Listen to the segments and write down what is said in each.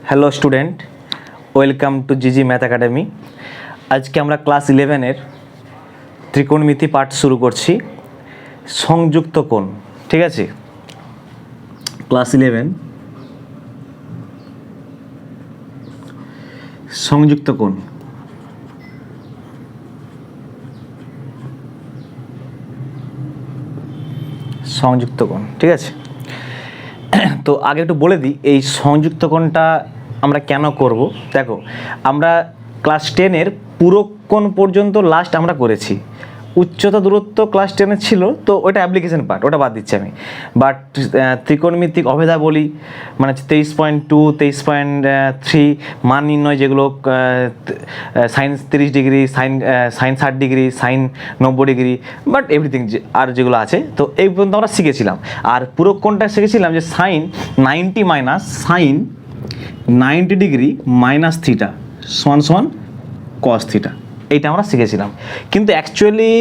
Hello student, welcome to GG math academy. আজকে আমরা class 11-এর ত্রিকোণমিতি পাঠ শুরু করছি, সংযুক্ত কোণ। ঠিক আছে, ক্লাস 11 সংযুক্ত কোণ। সংযুক্ত কোণ, ঠিক আছে। তো আগে একটু বলে দিই এই সংযুক্ত কোণটা আমরা কেন করব। দেখো, আমরা ক্লাস 10-এর পুরো কোণ পর্যন্ত লাস্ট আমরা করেছি। উচ্চতা দূরত্ব ক্লাস 10-এ ছিল, তো ওটা অ্যাপ্লিকেশন পার্ট, ওটা বাদ দিচ্ছি আমি। বাট ত্রিকোণমিতিক অভেদাবলী মানে 23.2, 23.3 মান নির্ণয়, যেগুলো sine 30 degree, sine 60 degree, sine 90 degree, but everything আর যেগুলো আছে, তো এই পর্যন্ত আমরা শিখেছিলাম। আর পুরো কোণটা শিখেছিলাম যে sine 90 minus sine 90 degree minus theta সমান সমান কস থিটা, এইটা আমরা শিখেছিলাম। কিন্তু অ্যাকচুয়ালি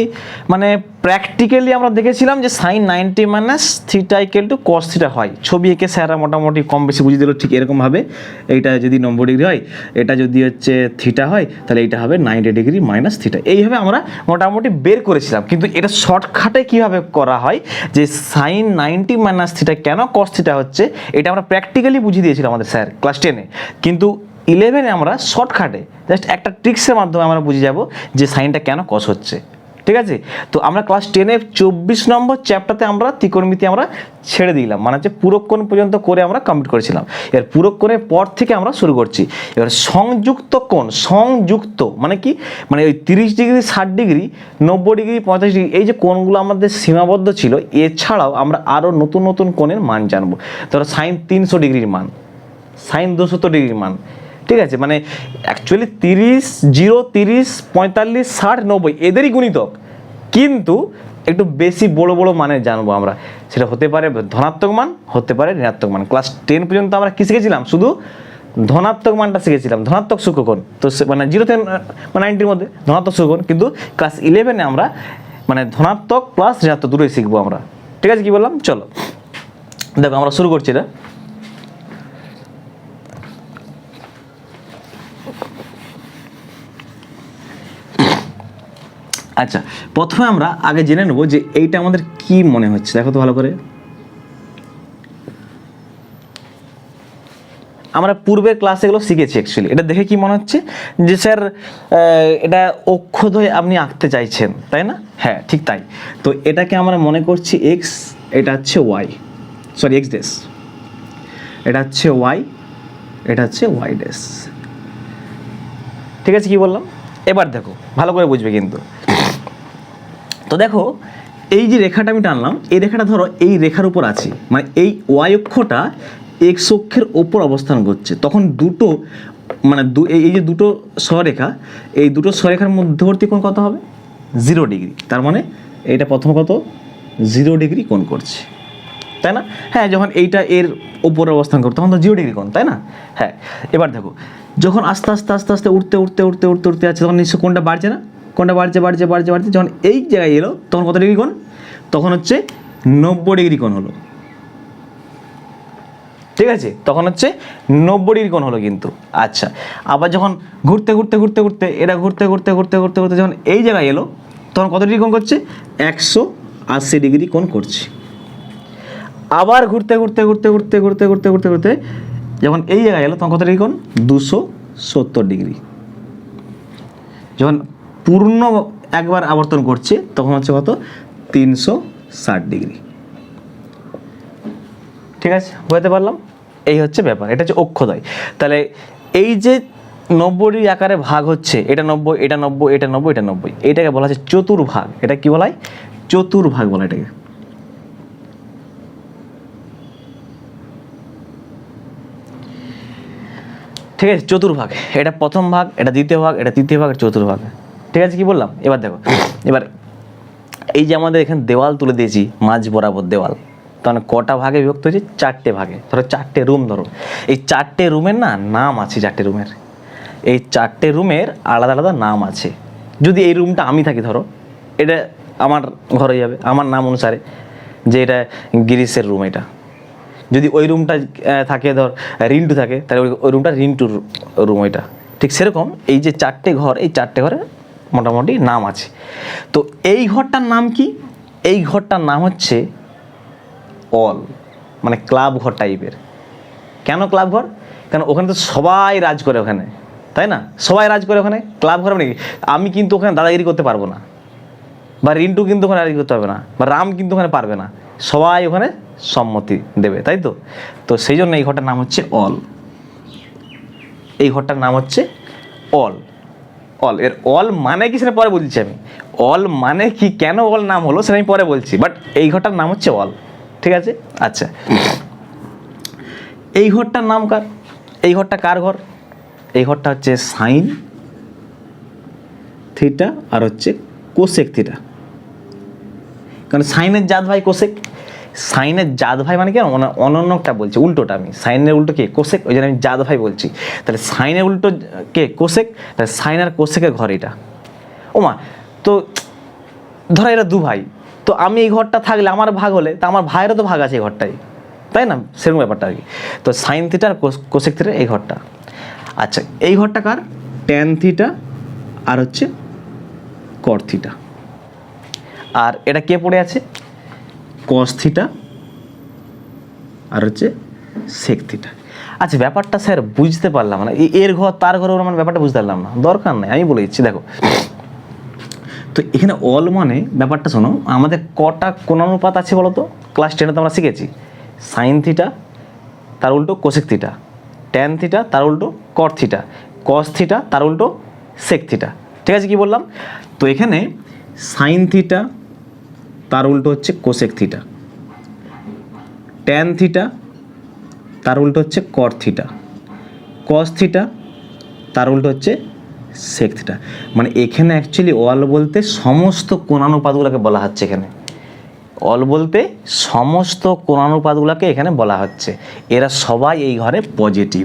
মানে প্র্যাকটিক্যালি আমরা দেখেছিলাম যে sine 90 minus theta equal to cos theta হয়। ছবি এঁকে স্যাররা মোটামুটি কম বেশি বুঝিয়ে দিল ঠিক এরকমভাবে। এইটা যদি 90 ডিগ্রি হয়, এটা যদি হচ্ছে থিটা হয়, তাহলে এইটা হবে 90 ডিগ্রি মাইনাস থিটা। এইভাবে আমরা মোটামুটি বের করেছিলাম। কিন্তু এটা শর্টকাটে কীভাবে করা হয়, যে সাইন 90 মাইনাস থিটা কেন কস থিটা হচ্ছে, এটা আমরা প্র্যাকটিক্যালি বুঝিয়ে দিয়েছিলাম আমাদের স্যার ক্লাস 10-এ। কিন্তু 11-এ আমরা শর্টকাটে জাস্ট একটা ট্রিক্সের মাধ্যমে আমরা বুঝে যাব যে সাইনটা কেন কস হচ্ছে। ঠিক আছে, তো আমরা ক্লাস 10-এর 24 নম্বর চ্যাপ্টারতে আমরা ত্রিকোণমিতি আমরা ছেড়ে দিলাম, মানে হচ্ছে পুরোক্ষণ পর্যন্ত করে আমরা কমপ্লিট করেছিলাম। এর পুরোক্ষণের পর থেকে আমরা শুরু করছি এবার সংযুক্ত কোণ। সংযুক্ত মানে কি, মানে ওই 30 ডিগ্রি, 60 ডিগ্রি, 90 ডিগ্রি, 45 ডিগ্রি, এই যে কোণগুলো আমাদের সীমাবদ্ধ ছিল, এছাড়াও আমরা আরও নতুন নতুন কোণের মান জানবো। ধরো সাইন 300 ডিগ্রির মান, সাইন 270 ডিগ্রির মান। ঠিক আছে, মানে অ্যাকচুয়ালি 30, 0, 30, 45, 60, 90 এদেরই গুণিতক, কিন্তু একটু বেশি বড় বড় মানে জানবো আমরা। সেটা হতে পারে ধনাত্মক মান, হতে পারে ঋণাত্মক মান। ক্লাস 10 পর্যন্ত আমরা কি শিখেছিলাম? শুধু ধনাত্মক মানটা শিখেছিলাম, ধনাত্মক সূক্ষ্মকোণ। তো মানে 0 থেকে 90-র মধ্যে ধনাত্মক সূক্ষ্মকোণ। কিন্তু ক্লাস 11-এ আমরা মানে ধনাত্মক প্লাস ঋণাত্মক দুটোই শিখবো আমরা। ঠিক আছে, কি বললাম? চলো দেখো, আমরা শুরু করছি এটা। আচ্ছা, প্রথমে আমরা আগে জেনে নেব যে এইটা আমাদের কি মনে হচ্ছে। দেখো তো ভালো করে, আমরা পূর্বের ক্লাসে এগুলো শিখেছি। অ্যাকচুয়ালি এটা দেখে কি মনে হচ্ছে যে স্যার এটা অক্ষদ্বয় আপনি আঁকতে চাইছেন, তাই না? হ্যাঁ, ঠিক তাই। তো এটাকে আমরা মনে করছি এক্স, এটা হচ্ছে ওয়াই, সরি এক্স ড্যাশ, এটা হচ্ছে ওয়াই, এটা হচ্ছে ওয়াই ড্যাশ। ঠিক আছে, কি বললাম? এবার দেখো ভালো করে বুঝবে কিন্তু। তো দেখো, এই যে রেখাটা আমি টানলাম, এই রেখাটা ধরো এই রেখার উপর আছে, মানে এই ওয়াই অক্ষটা এক্স অক্ষের ওপর অবস্থান করছে। তখন দুটো মানে এই যে দুটো সরেখা, এই দুটো সরেখার মধ্যবর্তী কোণ কত হবে? 0 ডিগ্রি। তার মানে এইটা প্রথম কত? 0 ডিগ্রি কোণ করছে, তাই না? হ্যাঁ, যখন এইটা এর ওপরে অবস্থান করবে তখন তো 0 ডিগ্রি কোণ, তাই না? হ্যাঁ, এবার দেখো, যখন আস্তে আস্তে আস্তে আস্তে উঠতে উঠতে উঠতে উঠতে উঠতে যাচ্ছে, তখন নিশ্চয় কোণটা বাড়ছে না? কোণটা বাড়ছে বাড়ছে বাড়ছে বাড়ছে, যখন এই জায়গায় এলো তখন কত ডিগ্রি কোণ? তখন হচ্ছে 90 ডিগ্রি কোণ হলো। ঠিক আছে, তখন হচ্ছে 90 ডিগ্রি কোণ হলো কিন্তু। আচ্ছা, আবার যখন ঘুরতে ঘুরতে ঘুরতে ঘুরতে এটা ঘুরতে ঘুরতে ঘুরতে ঘুরতে ঘুরতে যখন এই জায়গায় এলো তখন কত ডিগ্রি কোণ করছে? 180 ডিগ্রি কোণ করছে। আবার ঘুরতে ঘুরতে ঘুরতে ঘুরতে ঘুরতে ঘুরতে ঘুরতে ঘুরতে যখন এই জায়গায় এলো তখন কত ডিগ্রি কোণ? 270 ডিগ্রি। যখন পূর্ণ একবার আবর্তন করছে তখন হচ্ছে কত? 360 ডিগ্রি। ঠিক আছে, বুঝতে পারলাম? এই হচ্ছে ব্যাপার, এটা হচ্ছে অক্ষদ্বয়। তাহলে এই যে 90 ডিগ্রি আকারে ভাগ হচ্ছে, এটা 90, এটা 90, এটা 90, এটা 90, এটাকে বলা হচ্ছে চতুর্ভাগ। এটা কি বলা হয়? চতুর্ভাগ বলা এটাকে। ঠিক আছে, চতুর্ভাগ। এটা প্রথম ভাগ, এটা দ্বিতীয় ভাগ, এটা তৃতীয় ভাগ, এটা চতুর্ভাগ। ঠিক আছে, কি বললাম? এবার দেখো, এবার এই যে আমাদের এখানে দেওয়াল তুলে দিয়েছি, মাঝ বরাবর দেওয়াল, তাহলে কটা ভাগে বিভক্ত হয়েছে? 4টে ভাগে। ধরো 4টে রুম, ধরো এই 4টে রুমের না নাম আছে। 4টে রুমের, এই 4টে রুমের আলাদা আলাদা নাম আছে। যদি এই রুমটা আমি থাকি, ধরো এটা আমার ঘরে যাবে আমার নাম অনুসারে, যে এটা গিরিশের রুম, এটা যদি ওই রুমটা থাকে ধর রিন্টু থাকে, তাহলে ওই রুমটা রিন্টুর রুম ওইটা। ঠিক সেরকম এই যে 4টে ঘর, এই 4টে ঘরে মোটামুটি নাম আছে। তো এই ঘরটার নাম কি? এই ঘরটার নাম হচ্ছে অল, মানে ক্লাব ঘর টাইপের। কেন ক্লাব ঘর? কারণ ওখানে তো সবাই রাজ করে ওখানে, তাই না? সবাই রাজ করে ওখানে। ক্লাব ঘর মানে কি, আমি কিন্তু ওখানে দাদাগিরি করতে পারবো না, বা রিন্টু কিন্তু ওখানে দাদাগিরি করতে পারবে না, বা রাম কিন্তু ওখানে পারবে না, সবাই ওখানে সম্মতি দেবে, তাই তো? তো সেই জন্য এই ঘরটার নাম হচ্ছে অল। এই ঘরটার নাম হচ্ছে অল। অল এর অল মানে কি সেটা পরে বলছি আমি। অল মানে কি, কেন অল নাম হলো সেটা আমি পরে বলছি, বাট এই ঘরটার নাম হচ্ছে অল। ঠিক আছে? আচ্ছা, এই ঘরটার নাম কার? এই ঘরটা কার ঘর? এই ঘরটা হচ্ছে সাইন থিটা আর হচ্ছে কোসেক থিটা। কারণ সাইনের জাত ভাই কোসেক, সাইনের জাত ভাই মানে কি অনন্যটা বলছে, উল্টোটা আমি সাইনের উল্টো কে কোসেক, ওই জন্য আমি জাত ভাই বলছি। তাহলে সাইনের উল্টো কে কোসেক, তাহলে সাইন আর কোসেকের ঘর এটা। ওমা, তো ধরো এরা দু ভাই, তো আমি এই ঘরটা থাকলে আমার ভাগ হলে তা আমার ভাইয়েরও তো ভাগ আছে এই ঘরটাই, তাই না? সেরকম ব্যাপারটা আর কি। তো সাইন থিটা আর কোসেক থিটা এই ঘরটা। আচ্ছা, এই ঘরটা কার? ট্যান থিটা আর হচ্ছে কট থিটা। আর এটা কে পড়ে আছে? কস থিটা আর হচ্ছে সেক থিটা। আচ্ছা, ব্যাপারটা স্যার বুঝতে পারলাম না, এর ঘর তার ঘর মানে ব্যাপারটা বুঝতে পারলাম না, দরকার নেই, আমি বলে দিচ্ছি। দেখো, তো এখানে অল মানে ব্যাপারটা শোনো, আমাদের কটা কোণানুপাত আছে বলো তো? ক্লাস 10-এ তো আমরা শিখেছি সাইন থিটা তার উল্টো কোসেক থিটা, ট্যান থিটা তার উল্টো কট থিটা, কস থিটা তার উল্টো সেক থিটা। ঠিক আছে, কি বললাম? তো এখানে সাইন থিটা তার উল্টো হচ্ছে কোসেক থিটা, ট্যান থিটা তার উল্টো হচ্ছে কট থিটা, কস থিটা তার উল্টো হচ্ছে সেক থিটা। মানে এখানে অ্যাকচুয়ালি অল বলতে সমস্ত কোণানুপাতগুলোকে বলা হচ্ছে। এখানে অল বলতে সমস্ত কোণানুপাতগুলোকে এখানে বলা হচ্ছে। এরা সবাই এই ঘরে পজিটিভ।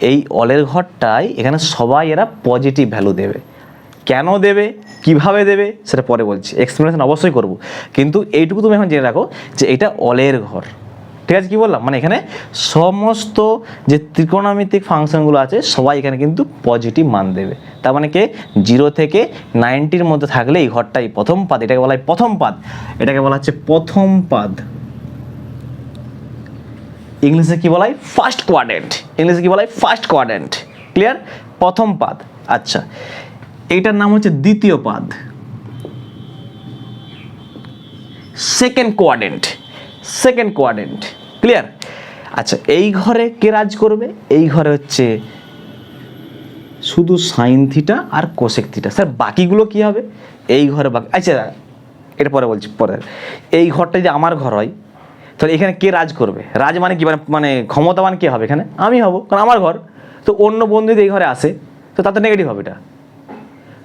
এই অলের ঘরটায় এখানে সবাই এরা পজিটিভ ভ্যালু দেবে। কেন দেবে, কিভাবে দেবে সেটা পরে বলছি, এক্সপ্লেনেশন অবশ্যই করব, কিন্তু এইটুকু তুমি এখন জেনে রাখো যে এটা অলের ঘর। ঠিক আছে, কি বললাম? মানে এখানে সমস্ত যে ত্রিকোণমিতিক ফাংশনগুলো আছে সবাই এখানে কিন্তু পজিটিভ মান দেবে। তার মানে কে 0 থেকে 90-র মধ্যে থাকলে এই ঘরটাই প্রথম পাদ, এটাকে বলা হয় প্রথম পাদ, এটাকে বলা হচ্ছে প্রথম পাদ। ইংলিশে কি বলা হয়? First quadrant. ইংলিশে কি বলা হয়? First quadrant. ক্লিয়ার? প্রথম পাদ। আচ্ছা, এইটার নাম হচ্ছে দ্বিতীয় পাদ, second quadrant. Second quadrant. Clear? আচ্ছা, এই ঘরে কে রাজ করবে? এই ঘরে হচ্ছে শুধু সাইন থিটা আর কোসেক থিটা। স্যার বাকিগুলো কি হবে? এই ঘরে বাকি, আচ্ছা এটা পরে বলছি, পরে। এই ঘরটা যদি আমার ঘর হয় তাহলে এখানে কে রাজ করবে? রাজ মানে কি, মানে ক্ষমতাবান কে হবে? এখানে আমি হব, কারণ আমার ঘর। তো অন্য বন্ধু যদি এই ঘরে আসে তো তার তো নেগেটিভ হবে, এটা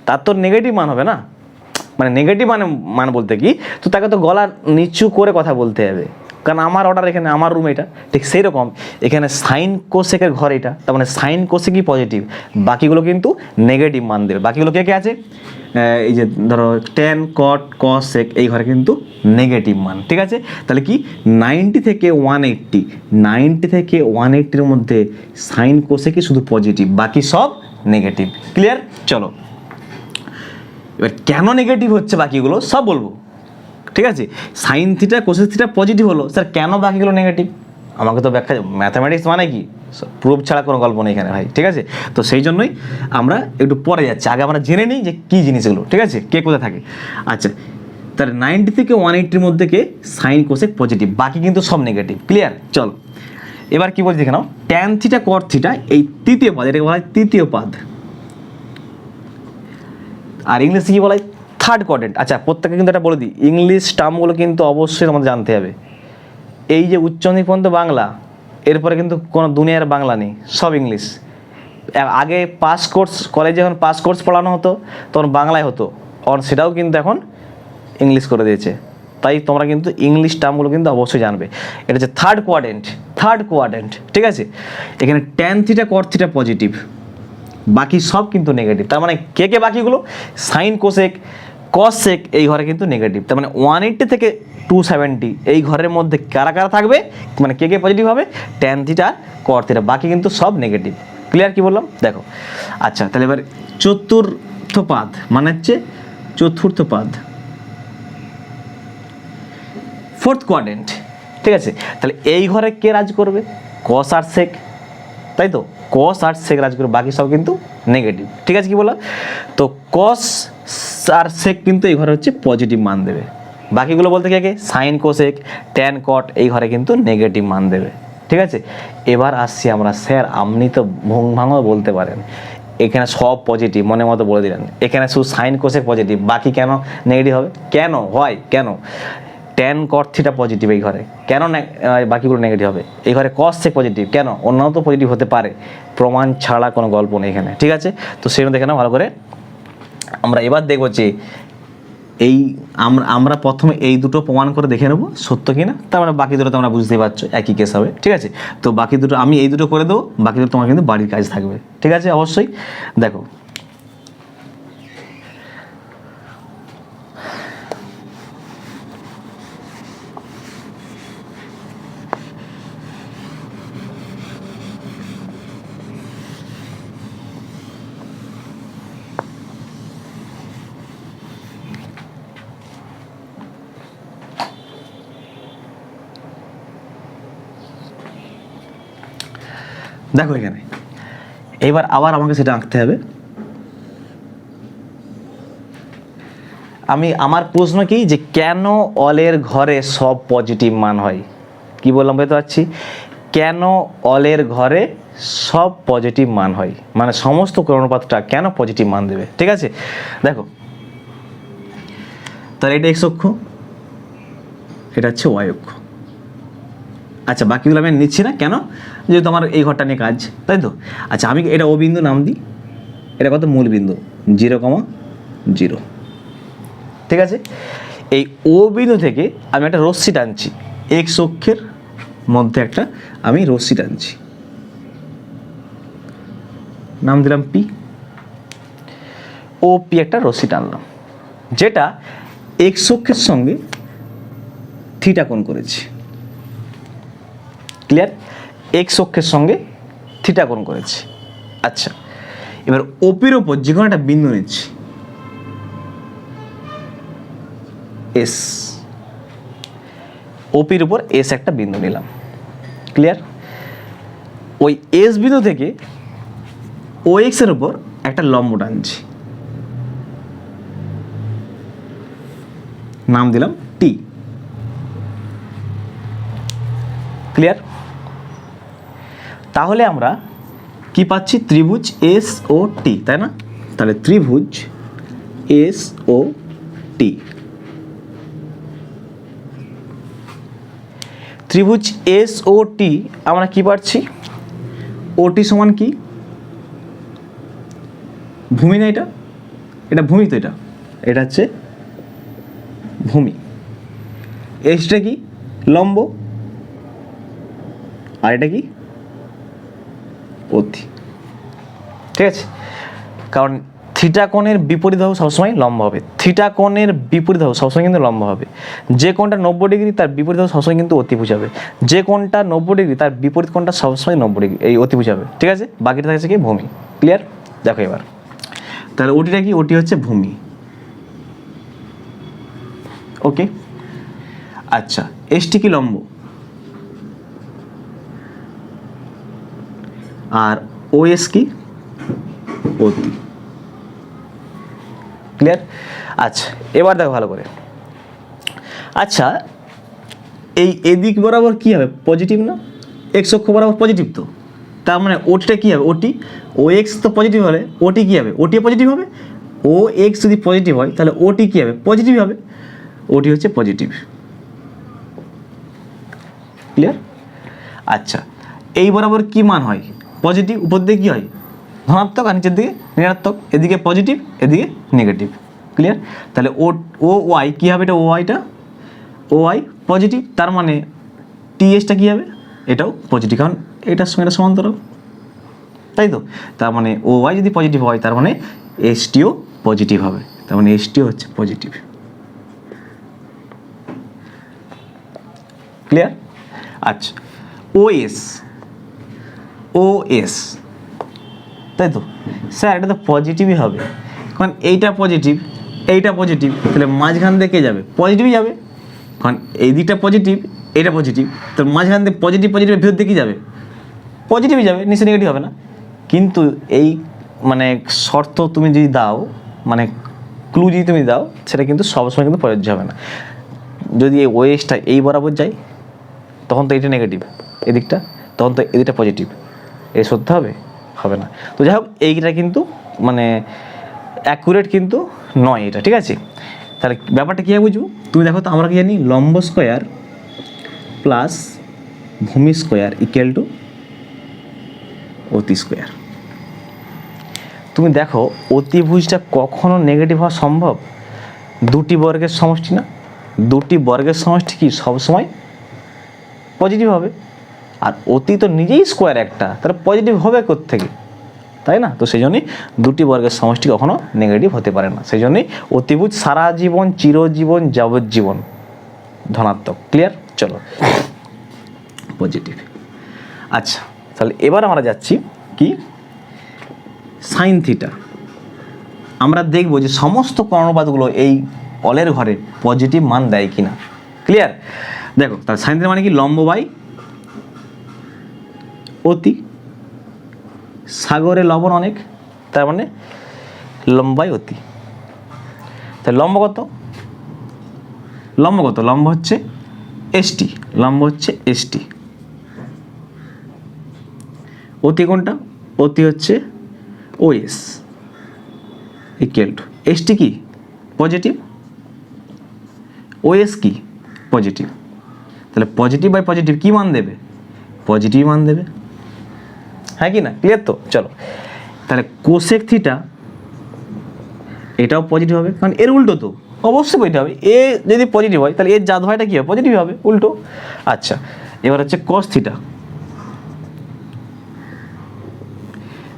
তার তো নেগেটিভ মান হবে না। মানে নেগেটিভ মানে বলতে কি, তো তাকে তো গলা নিচু করে কথা বলতে হবে, কারণ আমার অর্ডার এখানে, আমার রুম এটা। ঠিক সেই রকম এখানে সাইন কোসেকের ঘর এটা, তার মানে সাইন কোসেকই পজিটিভ, বাকিগুলো কিন্তু নেগেটিভ মান দেবে। বাকিগুলো কে কে আছে? এই যে ধরো ট্যান, কট, কস, সেক, এই ঘরে কিন্তু নেগেটিভ মান। ঠিক আছে, তাহলে কি 90 থেকে 180, 90 থেকে 180-র মধ্যে সাইন কোসেকই শুধু পজিটিভ, বাকি সব নেগেটিভ। ক্লিয়ার? চলো, এবার কেন নেগেটিভ হচ্ছে বাকিগুলো সব বলবো। ঠিক আছে, sine theta cosec theta positive হলো, স্যার কেন বাকিগুলো নেগেটিভ? আমাকে তো ব্যাখ্যা, ম্যাথামেটিক্স মানে কি প্রুফ ছাড়া কোনো গল্প নেই এখানে ভাই। ঠিক আছে, তো সেই জন্যই আমরা একটু পরে যাচ্ছি, আগে আমরা জেনে নিই যে কী জিনিসগুলো। ঠিক আছে, কে কোথায় থাকে। আচ্ছা, তাহলে 90 থেকে 180-র মধ্যে কে সাইন কোসেক পজিটিভ, বাকি কিন্তু সব নেগেটিভ। ক্লিয়ার? চলো, এবার কি বলছি দেখে নাও, ট্যান থিটা কট থিটা এই তৃতীয় পাদ, এটাকে বলা হয় তৃতীয় পাদ। আর ইংলিশে কি বলা হয়? Third quadrant. আচ্ছা, প্রত্যেকে কিন্তু এটা বলে দিই, ইংলিশ টার্মগুলো কিন্তু অবশ্যই আমাদের জানতে হবে। এই যে উচ্চমাধ্যমিক পর্যন্ত বাংলা, এরপরে কিন্তু কোনো দুনিয়ার বাংলা নেই, সব ইংলিশ। আগে পাস কোর্স, কলেজে যখন পাস কোর্স পড়ানো হতো তখন বাংলায় হতো, আর সেটাও কিন্তু এখন ইংলিশ করে দিয়েছে। তাই তোমরা কিন্তু ইংলিশ টার্মগুলো কিন্তু অবশ্যই জানবে। এটা হচ্ছে থার্ড কোয়াড্রেন্ট। Third quadrant. ঠিক আছে, এখানে tan theta cot theta positive, বাকি সব কিন্তু নেগেটিভ। তার মানে কে কে বাকিগুলো? সাইন কোসেক, কস সেক এই ঘরে কিন্তু নেগেটিভ, তার মানে 180 থেকে 270 এই ঘরের মধ্যে কারা কারা থাকবে, মানে কে কে পজিটিভ হবে, ট্যান থিটা কট থিটা, বাকি কিন্তু সব নেগেটিভ। ক্লিয়ার কি বললাম দেখো। আচ্ছা তাহলে এবার চতুর্থ পাদ মানে হচ্ছে চতুর্থ পাদ, ফোর্থ কোয়াড্রেন্ট, ঠিক আছে। তাহলে এই ঘরে কে রাজ করবে, কস আর সেক, তাই তো, কস আর সেক রাজ করবে, বাকি সব কিন্তু নেগেটিভ, ঠিক আছে কি বললাম। তো কস আর সেক কিন্তু এই ঘরে হচ্ছে পজিটিভ মান দেবে, বাকিগুলো বলতে কে সাইন কোসেক ট্যান কট এই ঘরে কিন্তু নেগেটিভ মান দেবে, ঠিক আছে। এবার আসছি আমরা, স্যার আপনি তো ভুং ভাঙও বলতে পারেন, এখানে সব পজিটিভ মনে মতো বলে দিলেন, এখানে শুধু সাইন কোসেক পজিটিভ, বাকি কেন নেগেটিভ হবে, কেন হয়, কেন ট্যান কট থিটা পজিটিভ এই ঘরে, কেন বাকিগুলো নেগেটিভ হবে, এই ঘরে কস সেক পজিটিভ, কেন অন্যান্য তো পজিটিভ হতে পারে, প্রমাণ ছাড়া কোনো গল্প নেই এখানে, ঠিক আছে। তো সেটা দেখে নাও ভালো করে। আমরা এবার দেখবো যে এই আমরা প্রথমে এই দুটো প্রমাণ করে দেখে নেবো সত্য কিনা, তারপরে বাকি দুটো তোমরা বুঝতেই পারছো একই কেস হবে, ঠিক আছে। তো বাকি দুটো আমি এই দুটো করে দেবো, বাকি দুটো তোমার কিন্তু বাড়ির কাজ থাকবে, ঠিক আছে অবশ্যই। দেখো দেখো এখানে এবার আবার আমাকে সেটা আঁকতে হবে। আমার প্রশ্ন কি যে কেন অলের ঘরে সব পজিটিভ মান হয়, কি বললাম বুঝতে পারছি, কেন অলের ঘরে সব পজিটিভ মান হয়, মানে সমস্ত অনুপাতটা কেন পজিটিভ মান দেবে, ঠিক আছে। দেখো তাহলে এটা এক্স অক্ষ, এটা হচ্ছে ওয়াই অক্ষ। আচ্ছা বাকিগুলো আমি নিচ্ছি না, কেন, যেহেতু আমার এই ঘরটা নিয়ে কাজ, তাই তো। আচ্ছা আমি এটা ও বিন্দু নাম দিই, এটা কত মূল বিন্দু 0,0, ঠিক আছে। এই ও বিন্দু থেকে আমি একটা রশ্মি টানছি, এক্স অক্ষের মধ্যে একটা আমি রশ্মি টানছি, নাম দিলাম পি, ও পি একটা রশ্মি টানলাম, যেটা এক্স অক্ষের সঙ্গে থিটা কোণ করেছি, ক্লিয়ার, এক্স অক্ষের সঙ্গে থিটা কোণ করেছি। আচ্ছা এবার ওপির ওপর যে কোনো একটা বিন্দু নিচ্ছি, এস, ওপির উপর এস একটা বিন্দু নিলাম, ক্লিয়ার। ওই এস বিন্দু থেকে ও এক্স এর উপর একটা লম্ব টানছি, নাম দিলাম টি, ক্লিয়ার। তাহলে আমরা কি পাচ্ছি, ত্রিভুজ এস ও টি, তাই না। তাহলে ত্রিভুজ এস ও টি, ত্রিভুজ এস ও টি আমরা কি পাচ্ছি, ওটি সমান কি, ভূমি না, এটা এটা ভূমি, তো এটা হচ্ছে ভূমি, এসটা কি লম্ব, আর এটা কি অতি, ঠিক আছে। কারণ থিটা কোণের বিপরীত বাহু সবসময় লম্ব হবে, থিটা কোণের বিপরীত বাহু সবসময় কিন্তু লম্ব হবে, যে কোণটা 90 ডিগ্রি তার বিপরীত বাহু সবসময় কিন্তু অতিভুজ হবে, যে কোণটা 90 ডিগ্রি তার বিপরীত কোণটা সবসময় 90 ডিগ্রি এই অতিভুজ হবে, ঠিক আছে। বাকিটা থাকছে কি ভূমি, ক্লিয়ার। দেখো এবার তাহলে ওটিটা কি, ওটি হচ্ছে ভূমি, ওকে। আচ্ছা এসটি কি লম্ব, আর ওএস কি অতি, ক্লিয়ার। আচ্ছা এবার দেখো ভালো করে, আচ্ছা এই এদিক বরাবর কি হবে, পজিটিভ না, এক্স অক্ষ বরাবর পজিটিভ, তো তার মানে ওটিটা কি হবে, ওটি ও এক্স তো পজিটিভ হলে ওটি কি হবে, ওটি পজিটিভ হবে, ও এক্স যদি পজিটিভ হয় তাহলে ওটি কি হবে, পজিটিভ হবে, ওটি হচ্ছে পজিটিভ, ক্লিয়ার। আচ্ছা এই বরাবর কি মান হয়, পজিটিভ, উপর দিকে কি হয় ধনাত্মক আর নিচের দিকে ঋণাত্মক, এদিকে পজিটিভ এদিকে নেগেটিভ, ক্লিয়ার। তাহলে ও ও ওয়াই কী হবে, এটা ও ওয়াইটা ও ওয়াই পজিটিভ, তার মানে টি এসটা কী হবে, এটাও পজিটিভ, কারণ এটার সঙ্গে এটা সমান্তরাল, তাই তো। তার মানে ও ওয়াই যদি পজিটিভ হয় তার মানে এসটিও পজিটিভ হবে। তার মানে এসটি হচ্ছে পজিটিভ। ক্লিয়ার? আচ্ছা, ওএস, ওএস, তাই তো স্যার এটা তো পজিটিভই হবে, কারণ এইটা পজিটিভ এইটা পজিটিভ, তাহলে মাঝখান দিয়ে কে যাবে? পজিটিভই যাবে, কারণ এই দিকটা পজিটিভ এটা পজিটিভ, তো মাঝখান দিয়ে পজিটিভ পজিটিভের ভিতর দিয়ে কী যাবে? পজিটিভই যাবে, নিশ্চয় নেগেটিভ হবে না। কিন্তু এই মানে শর্ত তুমি যদি দাও, মানে ক্লু যদি তুমি দাও, সেটা কিন্তু সবসময় কিন্তু প্রযোজ্য হবে না। যদি এই ওয়েসটা এই বরাবর যায় তখন তো এটা নেগেটিভ এদিকটা, তখন তো এদিকটা পজিটিভ, এই সত্য হবে? হবে না। তো যাই হোক, এইটা কিন্তু মানে অ্যাকুরেট কিন্তু নয় এটা, ঠিক আছে? তাহলে ব্যাপারটা কীভাবে বুঝবো? তুমি দেখো তো, আমরা কি জানি লম্ব স্কোয়ার প্লাস ভূমি স্কোয়ার ইকুয়াল টু অতি স্কোয়ার। তুমি দেখো অতিভুজটা কখনো নেগেটিভ হওয়া সম্ভব? দুটি বর্গের সমষ্টি না, দুটি বর্গের সমষ্টি কি সবসময় পজিটিভ হবে। আর অতি তো নিজেই স্কোয়ার একটা, তাহলে পজিটিভ হবে কোত্থেকে, তাই না? তো সেই জন্যই দুটি বর্গের সমষ্টি কখনো নেগেটিভ হতে পারে না। সেই জন্যই অতিভুজ সারা জীবন, চিরজীবন, যাবজ্জীবন ধনাত্মক। ক্লিয়ার? চলো, পজিটিভ। আচ্ছা, তাহলে এবার আমরা যাচ্ছি কি সাইন থিটা। আমরা দেখব যে সমস্ত কর্ণপাতগুলো এই অলের ঘরে পজিটিভ মান দেয় কিনা। ক্লিয়ার? দেখো, তাহলে সাইন থিটা মানে কি? লম্ব বাই অতি, সাগরে লবণ অনেক, তার মানে লম্ব বাই অতি। তাহলে লম্ব কত? লম্ব কত? লম্ব হচ্ছে এসটি, লম্ব হচ্ছে এসটি। অতি কোনটা? অতি হচ্ছে ওএস ইকুয়াল টু এসটি কি? পজিটিভ, ওএস কি? পজিটিভ। তাহলে পজিটিভ বাই পজিটিভ কি মান দেবে? পজিটিভ মান দেবে, হ্যাঁ কি না? ক্লিয়ার তো? চলো, তাহলে কোসেক থিটা এটাও পজিটিভ হবে, কারণ এর উল্টো তো অবশ্যই পজিটিভ হবে। এ যদি পজিটিভ হয় তাহলে এর জাত হয়টা কী হবে? পজিটিভ হবে, উল্টো। আচ্ছা, এবার হচ্ছে কস থিটা।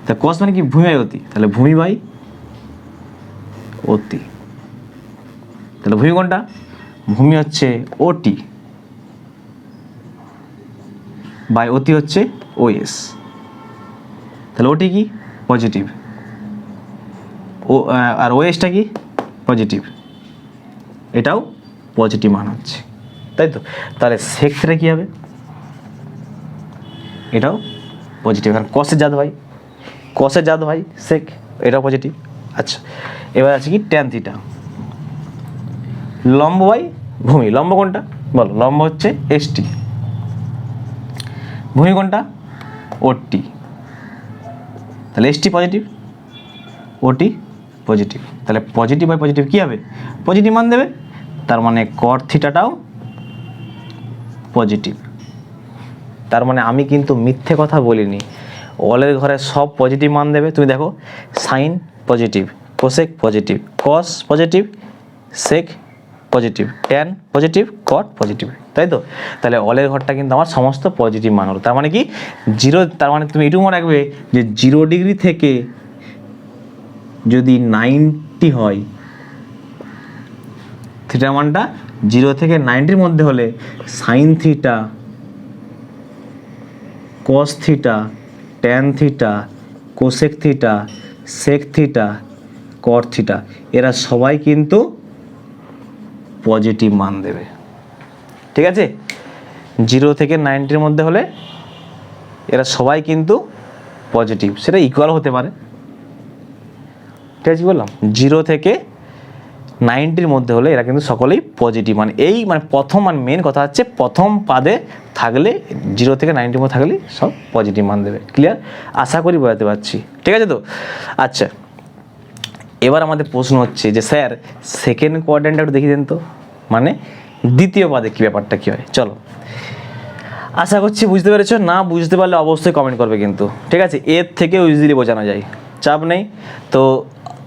তা কস মানে কি? ভূমি বাই অতি, তাহলে ভূমি বাই অতি। তাহলে ভূমি কোনটা? ভূমি হচ্ছে ওটি বাই অতি হচ্ছে ওএস। তাহলে ওটি কি? পজিটিভ, ও আর ওএসটা কি? পজিটিভ, এটাও পজিটিভ মান হচ্ছে, তাই তো? তাহলে সেক থিটা কী হবে? এটাও পজিটিভ, কারণ কসের জাত ভাই, কসের জাত ভাই সেক, এটাও পজিটিভ। আচ্ছা, এবার আছে কি ট্যান থিটা। লম্ব বাই ভূমি, লম্ব কোনটা বলো? লম্ব হচ্ছে এসটি, ভূমি কোনটা? ওটি। তাহলে এসটি পজিটিভ, ওটি পজিটিভ, তাহলে পজিটিভ বাই পজিটিভ কী হবে? পজিটিভ মান দেবে, তার মানে কট থিটাটাও পজিটিভ। তার মানে আমি কিন্তু মিথ্যে কথা বলিনি, অলের ঘরে সব পজিটিভ মান দেবে। তুমি দেখো, sine positive, cosec positive, cos positive, sec positive, tan positive, cot positive, তাই তো? তাহলে অলের ঘরটা কিন্তু আমার সমস্ত পজিটিভ মান হলো। তার মানে কি? জিরো, তার মানে তুমি এটুকু মনে রাখবে যে 0 ডিগ্রি থেকে যদি 90 হয়, থিটা মানটা 0 থেকে 90-র মধ্যে হলে sine theta, cos theta, tan theta, cosec theta, sec theta, cot theta, এরা সবাই কিন্তু পজিটিভ মান দেবে। ঠিক আছে? 0 থেকে 90-র মধ্যে হলে এরা সবাই কিন্তু পজিটিভ, সেটা ইকুয়াল হতে পারে। ঠিক আছে, বললাম 0 থেকে 90-র মধ্যে হলে এরা কিন্তু সকলেই পজিটিভ মান। এই মানে প্রথম মানে মেন কথা হচ্ছে প্রথম পাদে থাকলে 0 থেকে 90-র মধ্যে থাকলেই সব পজিটিভ মান দেবে। ক্লিয়ার? আশা করি বোঝাতে পারছি। ঠিক আছে তো? আচ্ছা, এবার আমাদের প্রশ্ন হচ্ছে যে স্যার সেকেন্ড কোয়াড্র্যান্টটা একটু দেখিয়ে দেন তো, মানে দ্বিতীয় পাদে কী ব্যাপারটা কী হয়। চলো, আশা করছি বুঝতে পেরেছো। না বুঝতে পারলে অবশ্যই কমেন্ট করবে কিন্তু, ঠিক আছে? এর থেকেও ইজিলি বোঝানো যায়, চাপ নেই। তো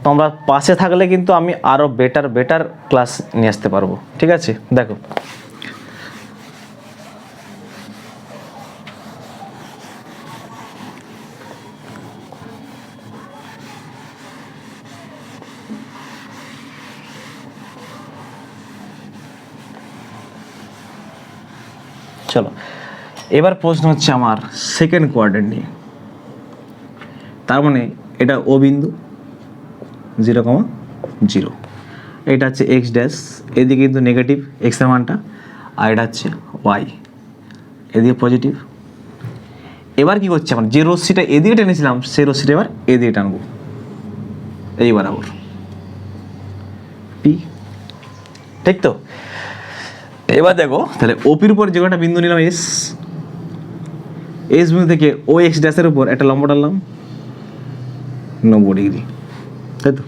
তোমরা পাশে থাকলে কিন্তু আমি আরও বেটার ক্লাস নিয়ে আসতে পারবো। ঠিক আছে? দেখো, চলো এবার প্রশ্ন হচ্ছে আমার সেকেন্ড কোয়াড্রেন্ট নিয়ে। তার মানে এটা ও বিন্দু 0,0, এটা হচ্ছে এক্স ড্যাশ, এদিকে কিন্তু নেগেটিভ এক্সের মানটা, আর এটা হচ্ছে ওয়াই, এদিকে পজিটিভ। এবার কি করছে আমরা, যে রশ্মিটা এদিকে টেনেছিলাম সেই রশ্মিটা এবার এদিকে টানবো, এই বরাবর পি, ঠিক তো? এবার দেখো তাহলে ওপির উপর যে একটা বিন্দু নিলাম এস, এস বিন্দু থেকে ও এক্স ড্যাশের উপর একটা লম্ব টানলাম 90 ডিগ্রি, তাই তো?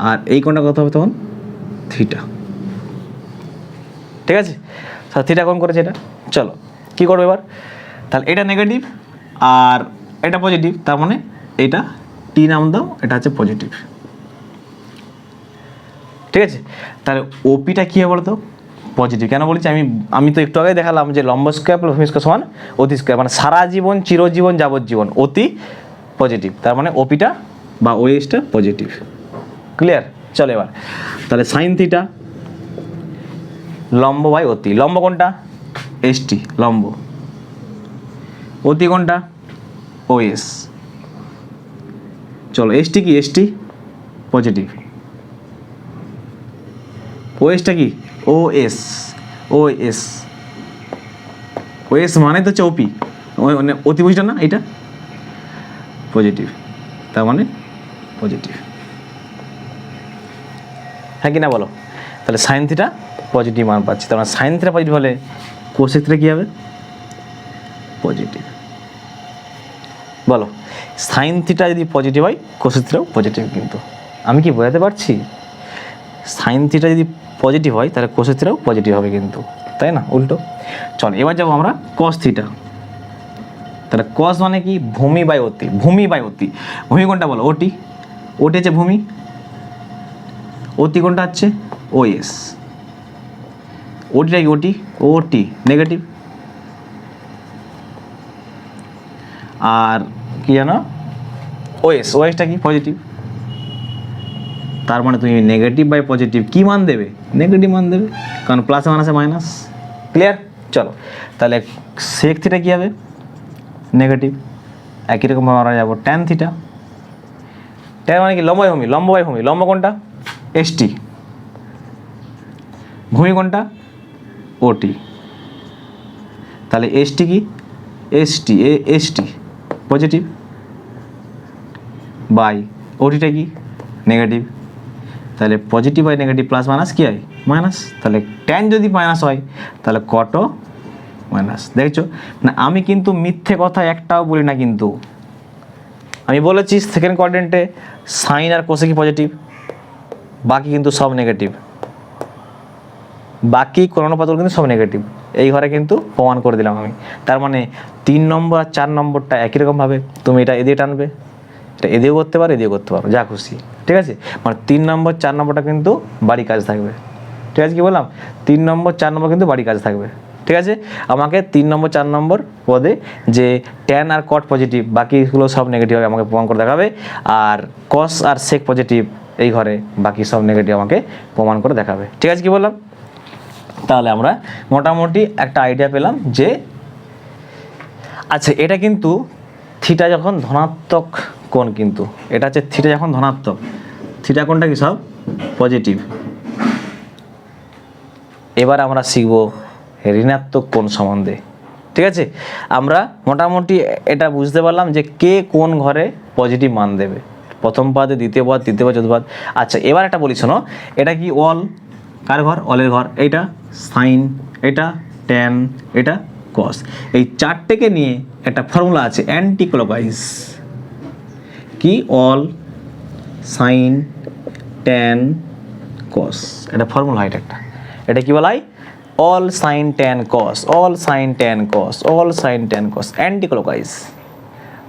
আর এই কোণটা কত হবে তখন, থিটা, ঠিক আছে? থিটা কোণ করেছে এটা। চলো কি করবো এবার, তাহলে এটা নেগেটিভ আর এটা পজিটিভ, তার মানে এটা টি নাম দাও, এটা হচ্ছে পজিটিভ, ঠিক আছে? তাহলে ওপিটা কী হবে বলতো, পজিটিভ। কেন বলছি, আমি তো একটু আগে দেখালাম যে লম্ব স্কোয়ার প্লাস ভূমি স্কোয়ার সমান অতি স্কোয়ার, মানে সারা জীবন, চিরজীবন, যাবজ্জীবন অতি পজিটিভ, তার মানে ওপিটা বা ওএসটা পজিটিভ। ক্লিয়ার? চলো এবার তাহলে সাইন থিটা লম্ব বাই অতি, লম্ব কোনটা, এসটি লম্ব, অতি কোনটা, ওএস। চলো এসটি কি, এসটি পজিটিভ, ওএসটা কি, ওএস, ওএস, ওএস মানে তো হচ্ছে ওপি, মানে অতি বুঝটা না, এটা পজিটিভ, তার মানে পজিটিভ, হ্যাঁ কি না বলো? তাহলে সাইন থিটা পজিটিভ মান পাচ্ছি, তার মানে সাইন থিটা পজিটিভ হলে কোসেক থিটা কী হবে, পজিটিভ। বলো সাইন থিটা যদি পজিটিভ হয় কোসেক থিটাও পজিটিভ, কিন্তু আমি কি বোঝাতে পারছি? সাইন থিটা যদি পজিটিভ হয় তাহলে কোসেক থিটাও পজিটিভ হবে কিন্তু, তাই না? উল্টো। চল এবার যাবো আমরা কস থিটা। তাহলে কস মানে কি, ভূমি বাই অতি, ভূমি বাই অতি। ভূমি কোনটা বলো, ওটি, ওটি হচ্ছে ভূমি, অতি কোনটা হচ্ছে ওএস, ওটিটা কি, ওটি, ওটি নেগেটিভ, আর কি জানো, ওএস, ওএসটা কি পজিটিভ। তার মানে তুমি নেগেটিভ বাই পজিটিভ কী মান দেবে, নেগেটিভ মান দেবে, কারণ প্লাস মান আছে মাইনাস। ক্লিয়ার? চলো তাহলে সেক থিটা কী হবে, নেগেটিভ। একই রকমভাবে আমরা যাবো ট্যান থিটা, ট্যান মানে কি, লম্ব বাই ভূমি, লম্ব বাই ভূমি, লম্ব কোনটা, এসটি, ভূমি কোনটা, ওটি। তাহলে এসটি কি, এসটি, এসটি পজিটিভ, বাই ওটিটা কি নেগেটিভ। তাহলে positive by negative plus minus কী হয়, মাইনাস। তাহলে ট্যান যদি মাইনাস হয় তাহলে কটও মাইনাস। দেখছো না, আমি কিন্তু মিথ্যে কথা একটাও বলি না, কিন্তু আমি বলেছি সেকেন্ড কোয়াড্রেন্টে সাইন আর কোসেক পজিটিভ, বাকি কিন্তু সব নেগেটিভ, বাকি কোন অনুপাতগুলো কিন্তু সব নেগেটিভ। এই ঘরে কিন্তু প্রমাণ করে দিলাম আমি। তার মানে 3 নম্বর আর 4 নম্বরটা একই রকমভাবে তুমি এটা এদিকে টানবে, এটা এদিকেও করতে পারো, এদিকেও করতে পারো, যা খুশি, ঠিক আছে? মানে 3 নম্বর 4 নম্বরটা কিন্তু বাড়ি কাজ থাকবে, ঠিক আছে? কি বললাম, 3 নম্বর 4 নম্বর কিন্তু বাড়ি কাজ থাকবে, ঠিক আছে? আমাকে 3 নম্বর 4 নম্বর পদে যে ট্যান আর কট পজিটিভ, বাকিগুলো সব নেগেটিভ হবে আমাকে প্রমাণ করে দেখাবে, আর কস আর সেক পজিটিভ এই ঘরে, বাকি সব নেগেটিভ আমাকে প্রমাণ করে দেখাবে, ঠিক আছে? কি বললাম? তাহলে আমরা মোটামুটি একটা আইডিয়া পেলাম যে আচ্ছা এটা কিন্তু থিটা যখন ধনাত্মক কোণ, কিন্তু এটা হচ্ছে থিটা যখন ধনাত্মক, থিটা কোণটা কি সব পজিটিভ। এবার আমরা শিখব ঋণাত্মক কোণ সম্বন্ধে, ঠিক আছে? আমরা মোটামুটি এটা বুঝতে পারলাম যে কে কোন ঘরে পজিটিভ মান দেবে, প্রথম পাদে, দ্বিতীয় পাদ, তৃতীয় পাদ, চতুর্থ পাদ। আচ্ছা এবার একটা বলি শোনো, এটা কি অল, কার ঘর, অলের ঘর। এইটা সাইন, এটা ট্যান, এটা কস। এই চারটেকে নিয়ে একটা ফর্মুলা আছে অ্যান্টি ক্লকওয়াইজ, কি অল, সাইন, ট্যান, কস, এটা ফর্মুলা এটা একটা, এটা কি বলা হয়, অল সাইন ট্যান কস, অল সাইন ট্যান কস, অল সাইন ট্যান কস, অ্যান্টি ক্লকওয়াইজ,